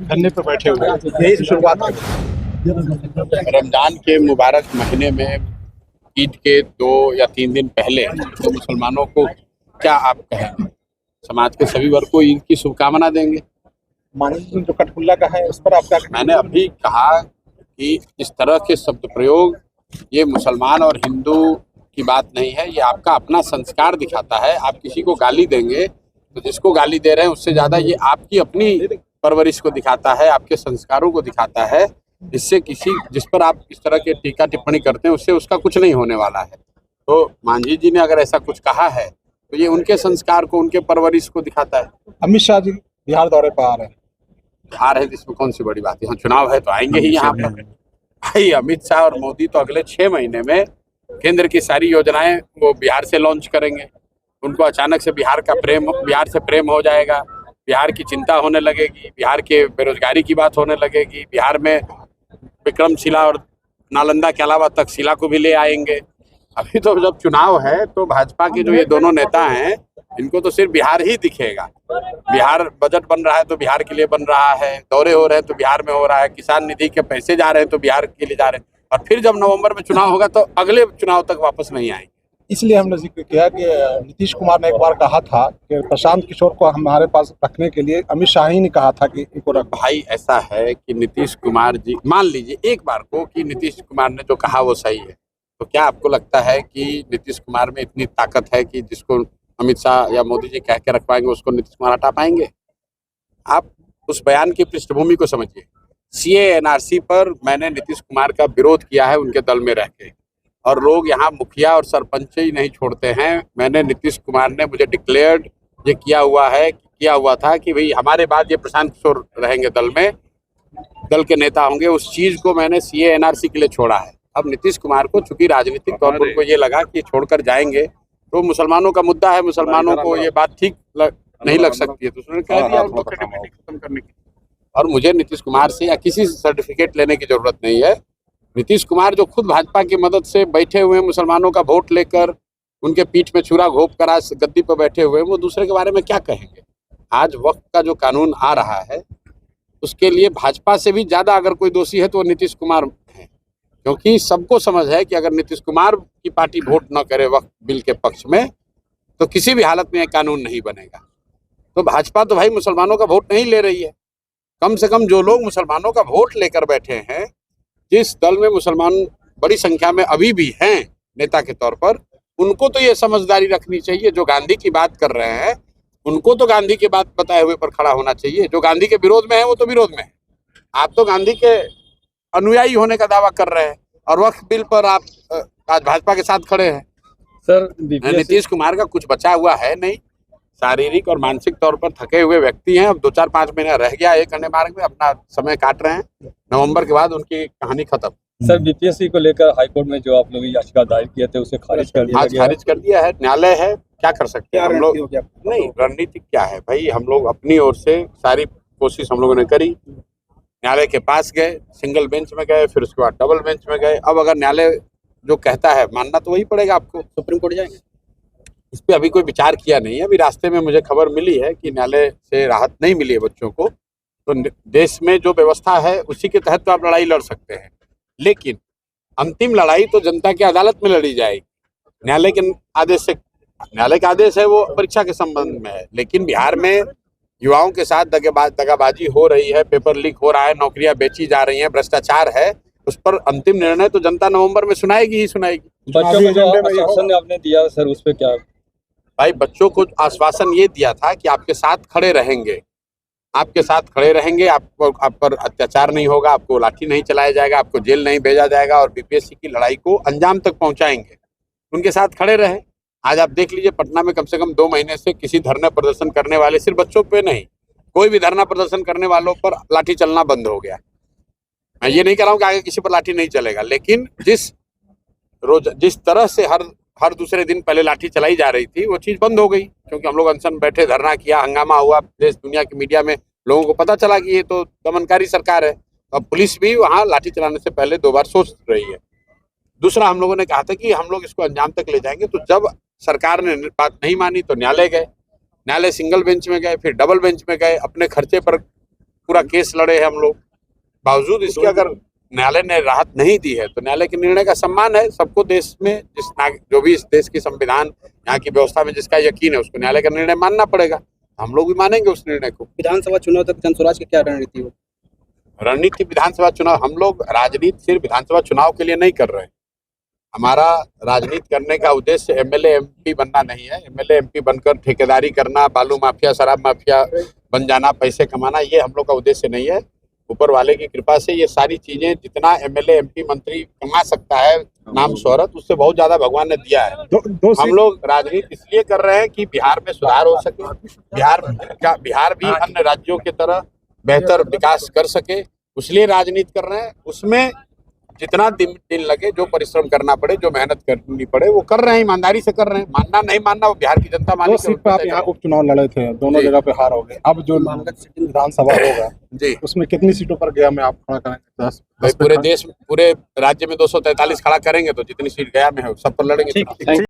धरने पर बैठे हुए यही से शुरुआत करें। रमजान के मुबारक महीने में ईद के 2 या 3 दिन पहले तो मुसलमानों को क्या आप कहेंगे? समाज के सभी वर्ग को ईद की शुभकामना देंगे। माननीय जो कटपुल्ला का है उस पर आप क्या मैंने अभी कहा कि इस तरह के शब्द प्रयोग ये मुसलमान और हिंदू की बात नहीं है, ये आपका अपना संस्कार दिखाता है। आप किसी को गाली देंगे तो जिसको गाली दे रहे हैं उससे ज्यादा ये आपकी अपनी परवरिश को दिखाता है, आपके संस्कारों को दिखाता है। इससे किसी जिस पर आप इस तरह के टीका टिप्पणी करते हैं उससे उसका कुछ नहीं होने वाला है। तो मांझी जी ने अगर ऐसा कुछ कहा है तो ये उनके संस्कार को, उनके परवरिश को दिखाता है। अमित शाह जी बिहार दौरे पर आ रहे हैं। बिहार है जिसमें कौन सी बड़ी बात है, यहाँ चुनाव है तो आएंगे ही यहाँ पर। भाई अमित शाह और मोदी तो अगले 6 महीने में केंद्र की सारी योजनाएं वो बिहार से लॉन्च करेंगे। उनको अचानक से बिहार से प्रेम हो जाएगा, बिहार की चिंता होने लगेगी, बिहार के बेरोजगारी की बात होने लगेगी, बिहार में विक्रमशिला और नालंदा के अलावा तक्षशिला को भी ले आएंगे। अभी तो जब चुनाव है तो भाजपा के जो ये दोनों नेता हैं इनको तो सिर्फ बिहार ही दिखेगा। बिहार बजट बन रहा है तो बिहार के लिए बन रहा है, दौरे हो रहे हैं तो बिहार में हो रहा है, किसान निधि के पैसे जा रहे हैं तो बिहार के लिए जा रहे हैं, और फिर जब नवंबर में चुनाव होगा तो अगले चुनाव तक वापस नहीं आएंगे। इसलिए हमने जिक्र किया कि नीतीश कुमार ने एक बार कहा था कि प्रशांत किशोर को हमारे पास रखने के लिए अमित शाह ही ने कहा था कि इनको रख। भाई ऐसा है कि नीतीश कुमार जी, मान लीजिए एक बार को कि नीतीश कुमार ने जो कहा वो सही है, तो क्या आपको लगता है कि नीतीश कुमार में इतनी ताकत है कि जिसको अमित शाह या मोदी जी कह के रखवाएंगे उसको नीतीश कुमार हटा पाएंगे? आप उस बयान की पृष्ठभूमि को समझिए। सीए एनआरसी पर मैंने नीतीश कुमार का विरोध किया है उनके दल में रह के, और लोग यहाँ मुखिया और सरपंच ही नहीं छोड़ते हैं। मैंने नीतीश कुमार ने मुझे डिक्लेयर्ड ये किया हुआ था कि भाई हमारे बाद ये प्रशांत किशोर रहेंगे दल में, दल के नेता होंगे। उस चीज को मैंने सीए एनआरसी के लिए छोड़ा है। अब नीतीश कुमार को चूंकि राजनीतिक तौर पर उनको ये लगा कि छोड़कर जाएंगे तो मुसलमानों का मुद्दा है, मुसलमानों को ये बात ठीक नहीं लग सकती है, तो उसने कह दिया उनको क्रेडिबिलिटी खत्म करने की। और मुझे नीतीश कुमार से या किसी से सर्टिफिकेट लेने की जरूरत नहीं है। नीतीश कुमार जो खुद भाजपा की मदद से बैठे हुए मुसलमानों का वोट लेकर उनके पीठ में छुरा घोंप कर आज गद्दी पर बैठे हुए, वो दूसरे के बारे में क्या कहेंगे? आज वक्त का जो कानून आ रहा है उसके लिए भाजपा से भी ज्यादा अगर कोई दोषी है तो वो नीतीश कुमार है, क्योंकि सबको समझ है कि अगर नीतीश कुमार की पार्टी वोट न करे वक्त बिल के पक्ष में तो किसी भी हालत में यह कानून नहीं बनेगा। तो भाजपा तो भाई मुसलमानों का वोट नहीं ले रही है। कम से कम जो लोग मुसलमानों का वोट लेकर बैठे हैं, जिस दल में मुसलमान बड़ी संख्या में अभी भी हैं नेता के तौर पर, उनको तो ये समझदारी रखनी चाहिए। जो गांधी की बात कर रहे हैं उनको तो गांधी की बात बताए हुए पर खड़ा होना चाहिए। जो गांधी के विरोध में है वो तो विरोध में है। आप तो गांधी के अनुयायी होने का दावा कर रहे हैं और वक्फ बिल पर आप आज भाजपा के साथ खड़े हैं। सर नीतीश कुमार का कुछ बचा हुआ है नहीं। शारीरिक और मानसिक तौर पर थके हुए व्यक्ति हैं। अब 2-4-5 महीने रह गया एक अन्य मार्ग में, अपना समय काट रहे हैं। नवंबर के बाद उनकी कहानी खत्म। सर बीपीएससी को लेकर हाईकोर्ट में जो आप लोग याचिका दायर किए थे उसे खारिज कर दिया गया। खारिज कर दिया है, न्यायालय है, क्या कर सकते हैं हम लोग? नहीं, रणनीति क्या है भाई, हम लोग अपनी ओर से सारी कोशिश हम लोगों ने करी। न्यायालय के पास गए, सिंगल बेंच में गए, फिर उसके बाद डबल बेंच में गए। अब अगर न्यायालय जो कहता है मानना तो वही पड़ेगा आपको। सुप्रीम कोर्ट जाएंगे, इस पे अभी कोई विचार किया नहीं है। अभी रास्ते में मुझे खबर मिली है कि न्यायालय से राहत नहीं मिली है बच्चों को, तो देश में जो व्यवस्था है उसी के तहत तो आप लड़ाई लड़ सकते हैं, लेकिन अंतिम लड़ाई तो जनता की अदालत में लड़ी जाएगी। न्यायालय का आदेश है वो परीक्षा के संबंध में है, लेकिन बिहार में युवाओं के साथ दगाबाजी हो रही है, पेपर लीक हो रहा है, नौकरियां बेची जा रही हैं, भ्रष्टाचार है, उस पर अंतिम निर्णय तो जनता नवंबर में सुनाएगी ही सुनाएगी। बच्चों को जो आश्वासन आपने दिया सर उस पर क्या? भाई बच्चों को आश्वासन ये दिया था कि आपके साथ खड़े रहेंगे, आप पर अत्याचार नहीं होगा, आपको लाठी नहीं चलाया जाएगा, आपको जेल नहीं भेजा जाएगा, और बीपीएससी की लड़ाई को अंजाम तक पहुंचाएंगे। उनके साथ खड़े रहे। आज आप देख लीजिए, पटना में कम से कम 2 महीने से किसी धरना प्रदर्शन करने वाले, सिर्फ बच्चों पे नहीं, कोई भी धरना प्रदर्शन करने वालों पर लाठी चलना बंद हो गया। मैं ये नहीं कह रहा हूँ कि आगे किसी पर लाठी नहीं चलेगा, लेकिन जिस तरह से हर दूसरे दिन पहले लाठी चलाई जा रही थी वो चीज बंद हो गई, क्योंकि हम लोग अनशन बैठे, धरना किया, हंगामा हुआ, देश दुनिया की मीडिया में लोगों को पता चला कि ये तो दमनकारी सरकार है। अब पुलिस भी वहाँ लाठी चलाने से पहले 2 बार सोच रही है। दूसरा, हम लोगों ने कहा था कि हम लोग इसको अंजाम तक ले जाएंगे, तो जब सरकार ने बात नहीं मानी तो न्यायालय गए, न्यायालय सिंगल बेंच में गए, फिर डबल बेंच में गए, अपने खर्चे पर पूरा केस लड़े हैं हम लोग, बावजूद इसके अगर न्यायालय ने राहत नहीं दी है तो न्यायालय के निर्णय का सम्मान है। सबको देश में जो भी इस देश की संविधान, यहाँ की व्यवस्था में जिसका यकीन है उसको न्यायालय का निर्णय मानना पड़ेगा। हम लोग भी मानेंगे उस निर्णय को। विधानसभा चुनाव तक जनस्वराज की क्या रणनीति हो? रणनीति विधानसभा चुनाव, हम लोग राजनीति सिर्फ विधानसभा चुनाव के लिए नहीं कर रहे हैं। हमारा राजनीति करने का उद्देश्य एमएलए एमपी बनना नहीं है। एमएलए एमपी बनकर ठेकेदारी करना, बालू माफिया, शराब माफिया बन जाना, पैसे कमाना, ये हम लोग का उद्देश्य नहीं है। ऊपर वाले की कृपा से ये सारी चीजें जितना एमएलए एमपी मंत्री कमा सकता है नाम शोहरत, उससे बहुत ज्यादा भगवान ने दिया है। हम लोग राजनीति इसलिए कर रहे हैं कि बिहार में सुधार हो सके, बिहार भी अन्य राज्यों की तरह बेहतर विकास कर सके, इसलिए राजनीति कर रहे हैं। उसमें जितना दिन लगे, जो परिश्रम करना पड़े, जो मेहनत करनी पड़े, वो कर रहे हैं, ईमानदारी से कर रहे हैं। मानना नहीं मानना वो बिहार की जनता माने। 2 सीट पे आप यहाँ उपचुनाव लड़े थे, दोनों जगह पे हार हो गए। अब जो विधानसभा होगा जी, उसमें कितनी सीटों पर गया में आप खड़ा करेंगे? 10 पूरे देश, पूरे राज्य में 243 खड़ा करेंगे तो जितनी सीट गया में है सब पर लड़ेंगे।